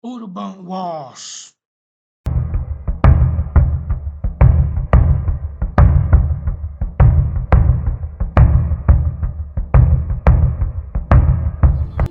Urban Wars.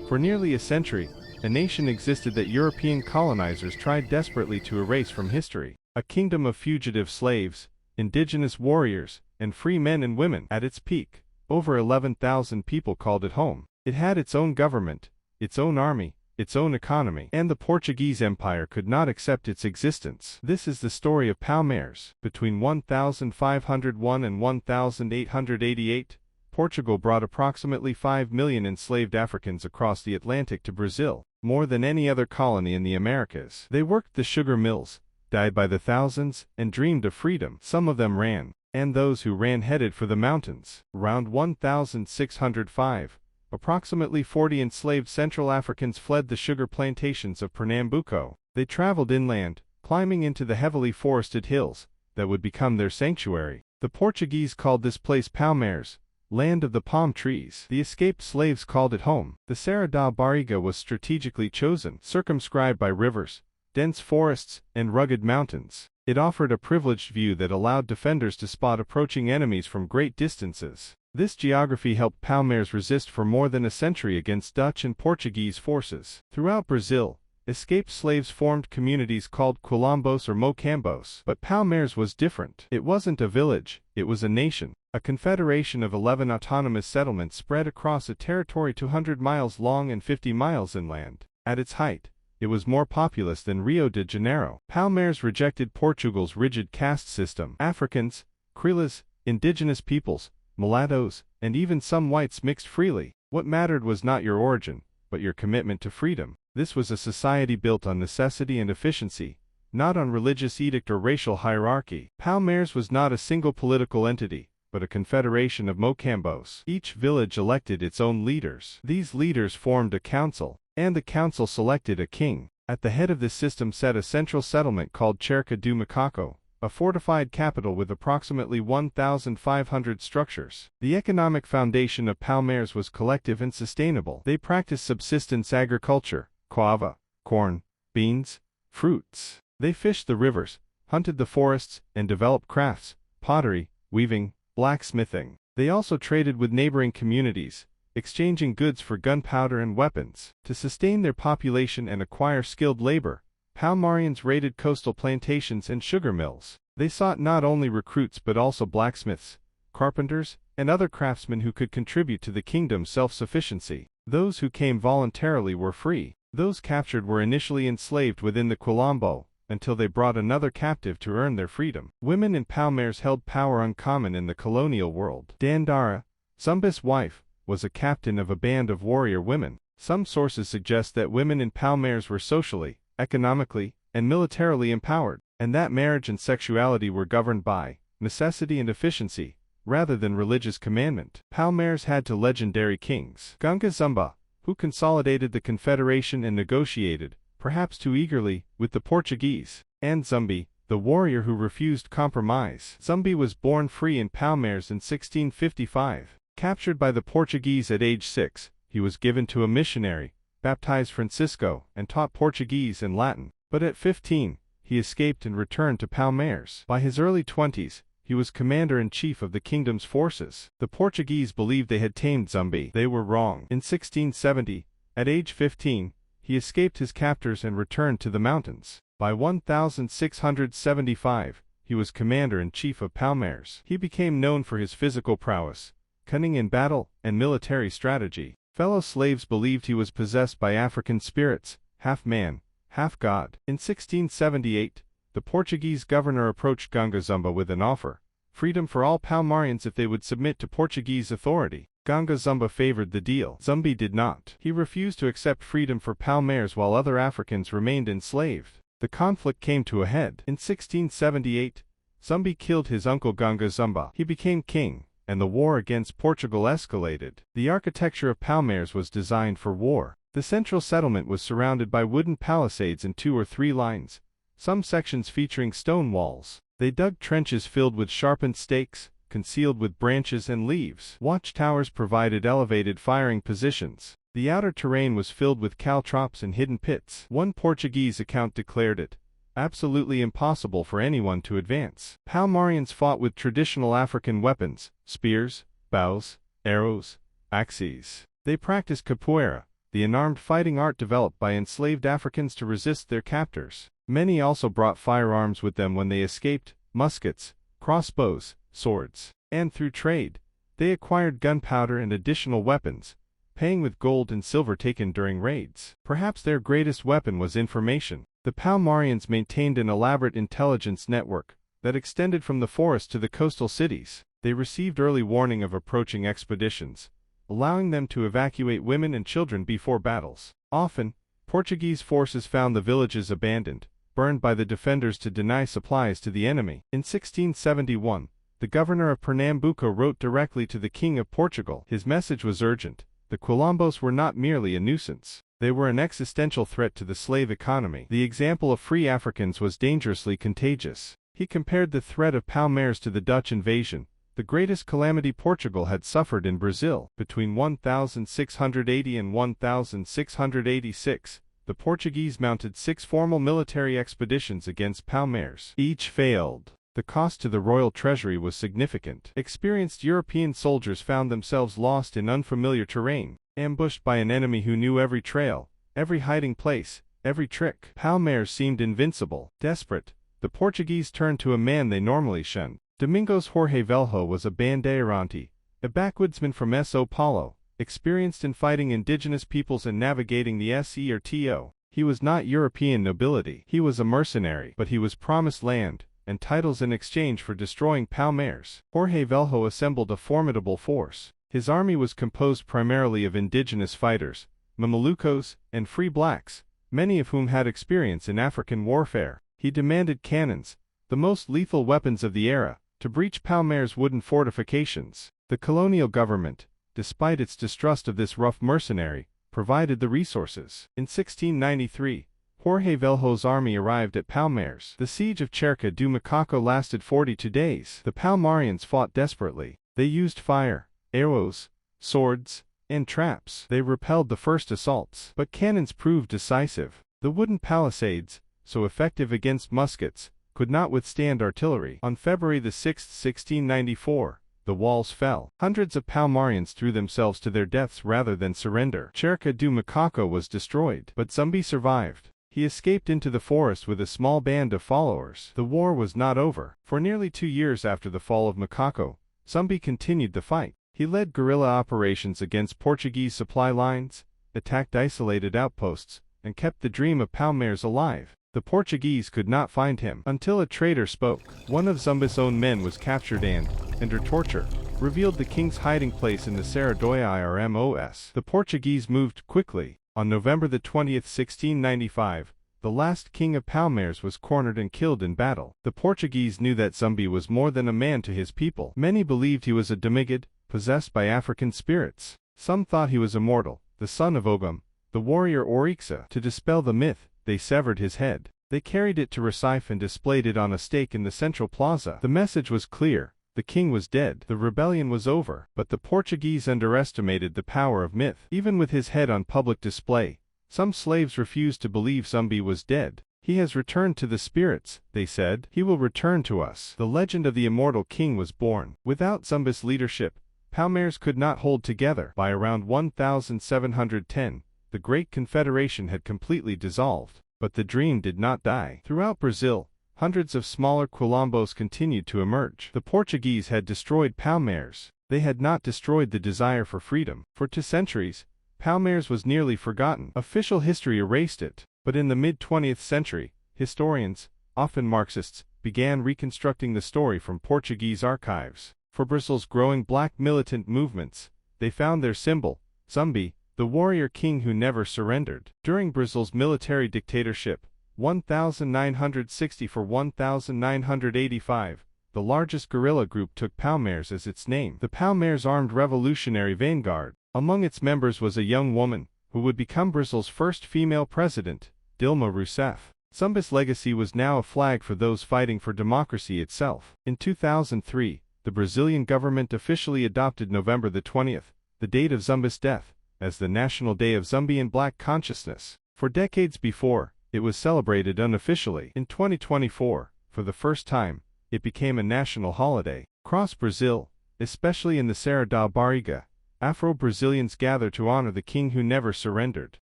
For nearly a century, a nation existed that European colonizers tried desperately to erase from history. A kingdom of fugitive slaves, indigenous warriors, and free men and women. At its peak, over 11,000 people called it home. It had its own government, its own army, its own economy, and the Portuguese Empire could not accept its existence. This is the story of Palmares. Between 1501 and 1888, Portugal brought approximately 5 million enslaved Africans across the Atlantic to Brazil, more than any other colony in the Americas. They worked the sugar mills, died by the thousands, and dreamed of freedom. Some of them ran, and those who ran headed for the mountains. Around 1605, approximately 40 enslaved Central Africans fled the sugar plantations of Pernambuco. They traveled inland, climbing into the heavily forested hills that would become their sanctuary. The Portuguese called this place Palmares, land of the palm trees. The escaped slaves called it home. The Serra da Barriga was strategically chosen, circumscribed by rivers, dense forests, and rugged mountains. It offered a privileged view that allowed defenders to spot approaching enemies from great distances. This geography helped Palmares resist for more than a century against Dutch and Portuguese forces. Throughout Brazil, escaped slaves formed communities called quilombos or mocambos. But Palmares was different. It wasn't a village, it was a nation. A confederation of 11 autonomous settlements spread across a territory 200 miles long and 50 miles inland. At its height, it was more populous than Rio de Janeiro. Palmares rejected Portugal's rigid caste system. Africans, Criollas, indigenous peoples, mulattoes, and even some whites mixed freely. What mattered was not your origin, but your commitment to freedom. This was a society built on necessity and efficiency, not on religious edict or racial hierarchy. Palmares was not a single political entity, but a confederation of mocambos. Each village elected its own leaders. These leaders formed a council, and the council selected a king. At the head of this system sat a central settlement called Cerca do Macaco, a fortified capital with approximately 1,500 structures. The economic foundation of Palmares was collective and sustainable. They practiced subsistence agriculture, guava, corn, beans, fruits. They fished the rivers, hunted the forests, and developed crafts, pottery, weaving, blacksmithing. They also traded with neighboring communities, exchanging goods for gunpowder and weapons. To sustain their population and acquire skilled labor, Palmarians raided coastal plantations and sugar mills. They sought not only recruits but also blacksmiths, carpenters, and other craftsmen who could contribute to the kingdom's self-sufficiency. Those who came voluntarily were free. Those captured were initially enslaved within the Quilombo, until they brought another captive to earn their freedom. Women in Palmares held power uncommon in the colonial world. Dandara, Zumbi's wife, was a captain of a band of warrior women. Some sources suggest that women in Palmares were socially, economically, and militarily empowered, and that marriage and sexuality were governed by necessity and efficiency, rather than religious commandment. Palmares had two legendary kings. Gunga Zumba, who consolidated the confederation and negotiated, perhaps too eagerly, with the Portuguese, and Zumbi, the warrior who refused compromise. Zumbi was born free in Palmares in 1655. Captured by the Portuguese at age 6, he was given to a missionary, baptized Francisco, and taught Portuguese and Latin. But at 15, he escaped and returned to Palmares. By his early 20s, he was commander-in-chief of the kingdom's forces. The Portuguese believed they had tamed Zumbi. They were wrong. In 1670, at age 15, he escaped his captors and returned to the mountains. By 1675, he was commander-in-chief of Palmares. He became known for his physical prowess, cunning in battle, and military strategy. Fellow slaves believed he was possessed by African spirits, half man, half god. In 1678, the Portuguese governor approached Gunga Zumba with an offer: freedom for all Palmarians if they would submit to Portuguese authority. Gunga Zumba favored the deal. Zumbi did not. He refused to accept freedom for Palmares while other Africans remained enslaved. The conflict came to a head. In 1678, Zumbi killed his uncle Gunga Zumba. He became king, and the war against Portugal escalated. The architecture of Palmares was designed for war. The central settlement was surrounded by wooden palisades in 2 or 3 lines, some sections featuring stone walls. They dug trenches filled with sharpened stakes, concealed with branches and leaves. Watchtowers provided elevated firing positions. The outer terrain was filled with caltrops and hidden pits. One Portuguese account declared it absolutely impossible for anyone to advance. Palmarians fought with traditional African weapons, spears, bows, arrows, axes. They practiced capoeira, the unarmed fighting art developed by enslaved Africans to resist their captors. Many also brought firearms with them when they escaped, muskets, crossbows, swords. And through trade, they acquired gunpowder and additional weapons, paying with gold and silver taken during raids. Perhaps their greatest weapon was information. The Palmarians maintained an elaborate intelligence network that extended from the forest to the coastal cities. They received early warning of approaching expeditions, allowing them to evacuate women and children before battles. Often, Portuguese forces found the villages abandoned, burned by the defenders to deny supplies to the enemy. In 1671, the governor of Pernambuco wrote directly to the King of Portugal. His message was urgent. The Quilombos were not merely a nuisance. They were an existential threat to the slave economy. The example of free Africans was dangerously contagious. He compared the threat of Palmares to the Dutch invasion, the greatest calamity Portugal had suffered in Brazil. Between 1680 and 1686, the Portuguese mounted 6 formal military expeditions against Palmares. Each failed. The cost to the royal treasury was significant. Experienced European soldiers found themselves lost in unfamiliar terrain, ambushed by an enemy who knew every trail, every hiding place, every trick. Palmares seemed invincible. Desperate, the Portuguese turned to a man they normally shunned. Domingos Jorge Velho was a bandeirante, a backwoodsman from São Paulo, experienced in fighting indigenous peoples and navigating the Sertão. He was not European nobility. He was a mercenary, but he was promised land and titles in exchange for destroying Palmares. Jorge Velho assembled a formidable force. His army was composed primarily of indigenous fighters, Mamelucos, and free blacks, many of whom had experience in African warfare. He demanded cannons, the most lethal weapons of the era, to breach Palmares' wooden fortifications. The colonial government, despite its distrust of this rough mercenary, provided the resources. In 1693, Jorge Velho's army arrived at Palmares. The siege of Cerca do Macaco lasted 42 days. The Palmarians fought desperately. They used fire, arrows, swords, and traps. They repelled the first assaults, but cannons proved decisive. The wooden palisades, so effective against muskets, could not withstand artillery. On February 6, 1694, the walls fell. Hundreds of Palmarians threw themselves to their deaths rather than surrender. Cerca do Macaco was destroyed, but Zumbi survived. He escaped into the forest with a small band of followers. The war was not over. For nearly 2 years after the fall of Macaco, Zumbi continued the fight. He led guerrilla operations against Portuguese supply lines, attacked isolated outposts, and kept the dream of Palmares alive. The Portuguese could not find him until a traitor spoke. One of Zumbi's own men was captured and, under torture, revealed the king's hiding place in the Sertão Irmos. The Portuguese moved quickly. On November 20, 1695, the last king of Palmares was cornered and killed in battle. The Portuguese knew that Zumbi was more than a man to his people. Many believed he was a demigod, possessed by African spirits. Some thought he was immortal, the son of Ogum, the warrior Orixa. To dispel the myth, they severed his head. They carried it to Recife and displayed it on a stake in the central plaza. The message was clear. The king was dead. The rebellion was over. But the Portuguese underestimated the power of myth. Even with his head on public display, some slaves refused to believe Zumbi was dead. He has returned to the spirits, they said. He will return to us. The legend of the immortal king was born. Without Zumbi's leadership, Palmares could not hold together. By around 1710, the Great Confederation had completely dissolved. But the dream did not die. Throughout Brazil, hundreds of smaller Quilombos continued to emerge. The Portuguese had destroyed Palmares. They had not destroyed the desire for freedom. For 2 centuries, Palmares was nearly forgotten. Official history erased it. But in the mid-20th century, historians, often Marxists, began reconstructing the story from Portuguese archives. For Brazil's growing black militant movements, they found their symbol, Zumbi, the warrior king who never surrendered. During Brazil's military dictatorship, 1960–1985, the largest guerrilla group took Palmares as its name. The Palmares Armed Revolutionary Vanguard. Among its members was a young woman, who would become Brazil's first female president, Dilma Rousseff. Zumbi's legacy was now a flag for those fighting for democracy itself. In 2003, the Brazilian government officially adopted November 20, the date of Zumbi's death, as the National Day of Zumbi and Black Consciousness. For decades before, it was celebrated unofficially. In 2024, for the first time, it became a national holiday. Across Brazil, especially in the Serra da Barriga, Afro-Brazilians gather to honor the king who never surrendered.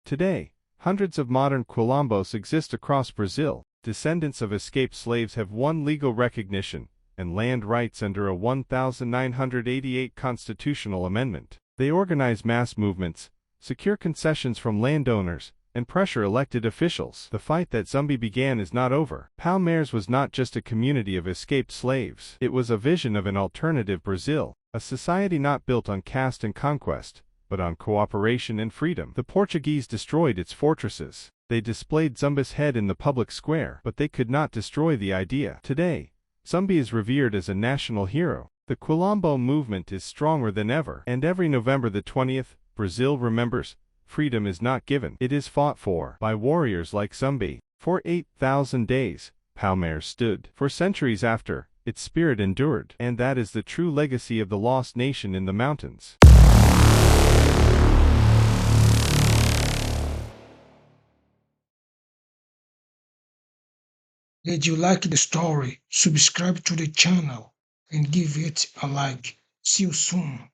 Today, hundreds of modern quilombos exist across Brazil. Descendants of escaped slaves have won legal recognition and land rights under a 1988 constitutional amendment. They organize mass movements, secure concessions from landowners, and pressure elected officials. The fight that Zumbi began is not over. Palmares was not just a community of escaped slaves. It was a vision of an alternative Brazil, a society not built on caste and conquest, but on cooperation and freedom. The Portuguese destroyed its fortresses. They displayed Zumbi's head in the public square, but they could not destroy the idea. Today, Zumbi is revered as a national hero. The Quilombo movement is stronger than ever, and every November the 20th, Brazil remembers, freedom is not given, it is fought for by warriors like Zumbi. For 8,000 days, Palmares stood. For centuries after, its spirit endured, and that is the true legacy of the lost nation in the mountains. Did you like the story? Subscribe to the channel and give it a like. See you soon.